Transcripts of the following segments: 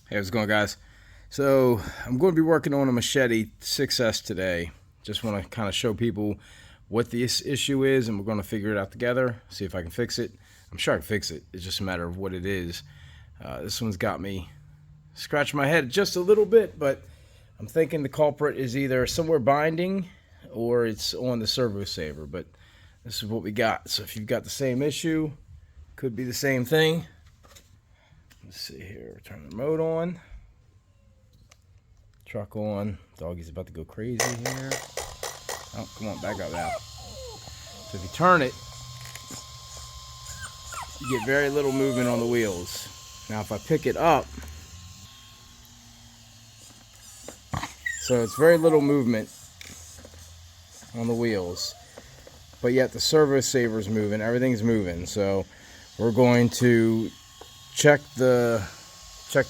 Hey, how's it going, guys? So I'm going to be working on a Machete 6S today. Just want to kind of show people what this issue is, and we're going to figure it out together, see if I can fix it. I'm sure I can fix it. It's just a matter of what it is. This one's got me scratching my head just a little bit, but I'm thinking the culprit is either somewhere binding or it's on the servo saver, but this is what we got. So if you've got the same issue, could be the same thing. Let's see here. Turn the remote on. Truck on. Doggy's about to go crazy here. Oh, come on, back up now. So if you turn it, you get very little movement on the wheels. Now if I pick it up, so it's very little movement on the wheels, but yet the servo saver's moving, everything's moving. So we're going to check the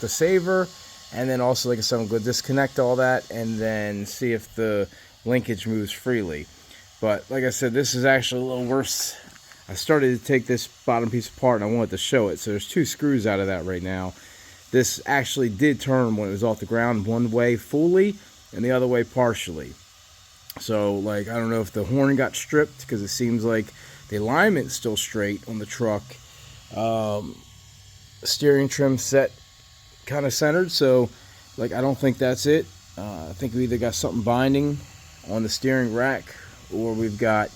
saver, and then also, like I said, I'm going to disconnect all that and then see if the linkage moves freely. But like I said, this is actually a little worse. I started to take this bottom piece apart and I wanted to show it. So there's two screws out of that right now. This actually did turn when it was off the ground, one way fully and the other way partially. So like, I don't know if the horn got stripped, because it seems like the alignment's still straight on the truck. Steering trim set kind of centered, so like I don't think that's it. I think we either got something binding on the steering rack, or we've got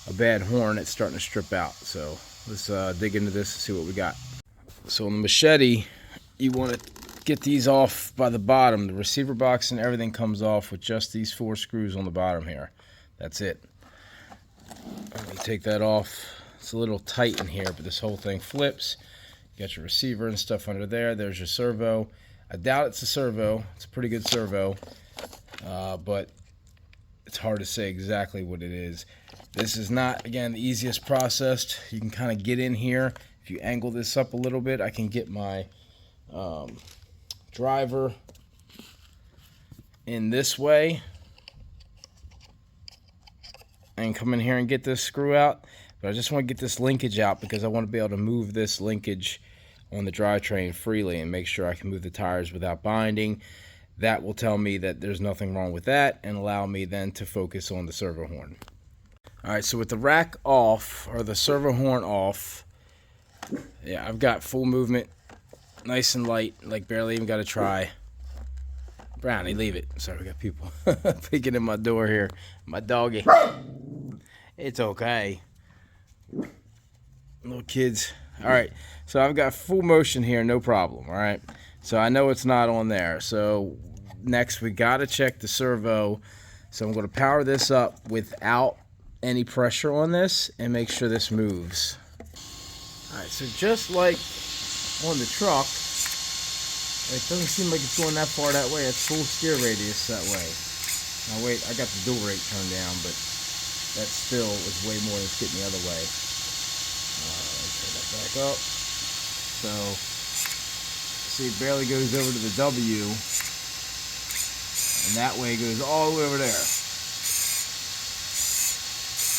a bad horn that's starting to strip out. So let's dig into this and see what we got. So on the Machete, you want to get these off by the bottom. The receiver box and everything comes off with just these 4 screws on the bottom here. That's it. Let me take that off. It's a little tight in here, but this whole thing flips. You got your receiver and stuff under there. There's your servo. I doubt it's a servo. It's a pretty good servo, but it's hard to say exactly what it is. This is not, again, the easiest process. You can kind of get in here. If you angle this up a little bit, I can get my driver in this way and come in here and get this screw out. But I just want to get this linkage out because I want to be able to move this linkage on the drivetrain freely and make sure I can move the tires without binding. That will tell me that there's nothing wrong with that and allow me then to focus on the servo horn. Alright, so with the rack off, or the servo horn off, yeah, I've got full movement, nice and light, like barely even got to try. Brownie, leave it. Sorry, we got people peeking in my door here. My doggy. It's okay. Little kids. Alright, so I've got full motion here, no problem. Alright, so I know it's not on there. So next we got to check the servo. So I'm going to power this up without any pressure on this and make sure this moves. Alright, so just like on the truck, it doesn't seem like it's going that far that way. It's full steer radius that way. Now wait, I got the dual rate turned down, but that still is way more than it's getting the other way. Turn that back up. So, see, it barely goes over to the W, and that way goes all the way over there.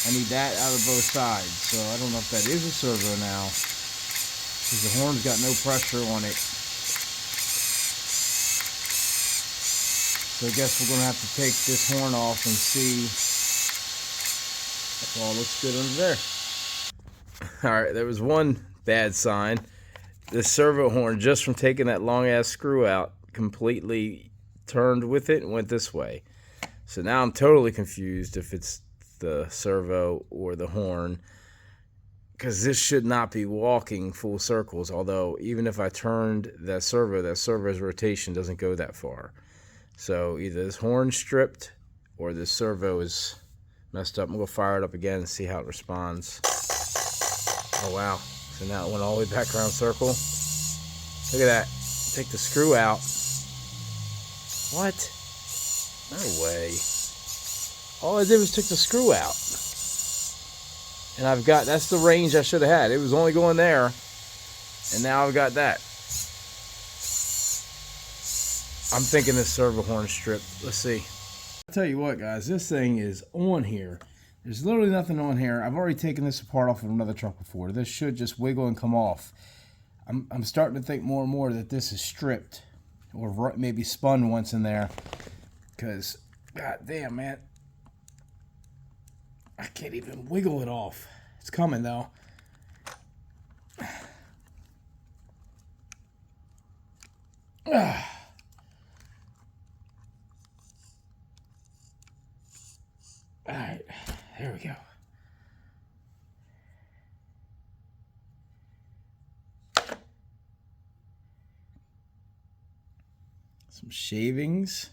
I need that out of both sides, so I don't know if that is a servo now, because the horn's got no pressure on it. So I guess we're going to have to take this horn off and see if all looks good under there. Alright, there was one bad sign. The servo horn, just from taking that long ass screw out, completely turned with it and went this way. So now I'm totally confused if it's the servo or the horn, because this should not be walking full circles. Although even if I turned that servo's rotation doesn't go that far. So either this horn's stripped or this servo is messed up. I'm going to fire it up again and see how it responds. Oh wow, so now it went all the way back around circle. Look at that. Take the screw out. What? No way. All I did was took the screw out. And I've got, that's the range I should have had. It was only going there. And now I've got that. I'm thinking this servo horn stripped. Let's see. I'll tell you what, guys, this thing is on here. There's literally nothing on here. I've already taken this apart off of another truck before. This should just wiggle and come off. I'm starting to think more and more that this is stripped. or maybe spun once in there, because god damn, man, I can't even wiggle it off. It's coming though. Alright, there we go. Some shavings.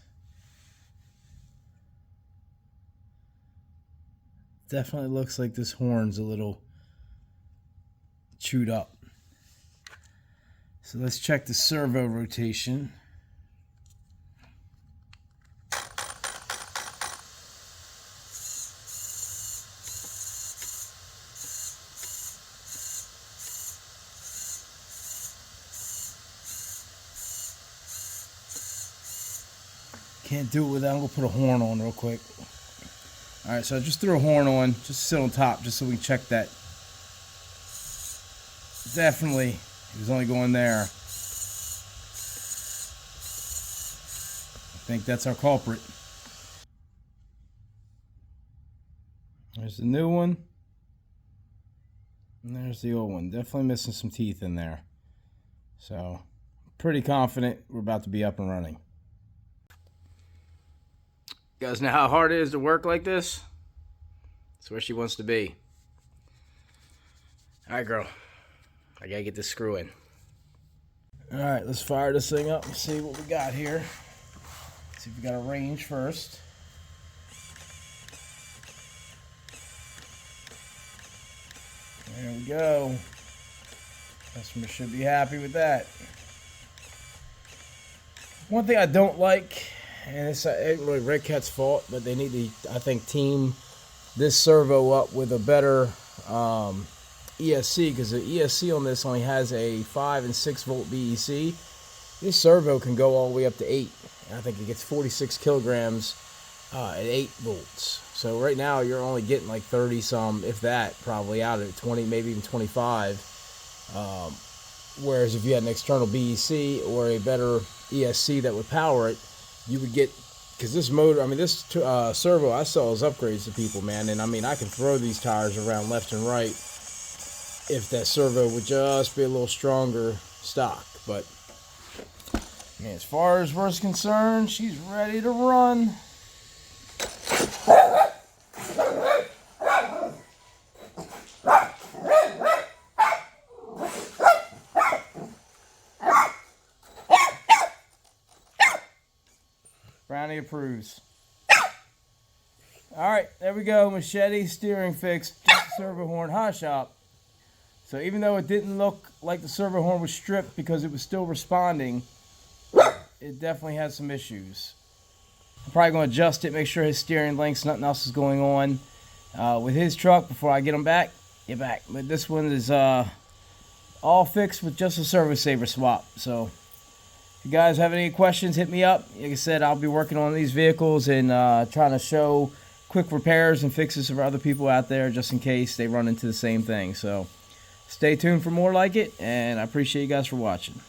Definitely looks like this horn's a little chewed up. So let's check the servo rotation. Can't do it without, I'm gonna put a horn on real quick. Alright, so I just threw a horn on, just to sit on top, just so we can check that. Definitely, it was only going there. I think that's our culprit. There's the new one. And there's the old one. Definitely missing some teeth in there. So, pretty confident we're about to be up and running. You guys know how hard it is to work like this? That's where she wants to be. Alright, girl. I gotta get this screw in. Alright, let's fire this thing up and see what we got here. See if we got a range first. There we go. Customer should be happy with that. One thing I don't like, and it's ain't really Redcat's fault, but they need to, I think, team this servo up with a better ESC, because the ESC on this only has a 5 and 6 volt BEC. This servo can go all the way up to 8. And I think it gets 46 kilograms at 8 volts. So right now you're only getting like 30 some, if that, probably out of it, 20, maybe even 25. Whereas if you had an external BEC or a better ESC that would power it, you would get, because this motor, I mean, this servo I sell as upgrades to people, man. And I mean, I can throw these tires around left and right if that servo would just be a little stronger stock. But man, as far as we're concerned, she's ready to run. Brownie approves. Alright, there we go. Machete steering fixed. Just the servo horn. Hot shop. So even though it didn't look like the servo horn was stripped because it was still responding, it definitely has some issues. I'm probably going to adjust it, make sure his steering lengths, nothing else is going on with his truck before I get him back. Get back. But this one is all fixed with just a service saver swap. So if you guys have any questions, hit me up. Like I said, I'll be working on these vehicles and trying to show quick repairs and fixes for other people out there just in case they run into the same thing. So stay tuned for more like it, and I appreciate you guys for watching.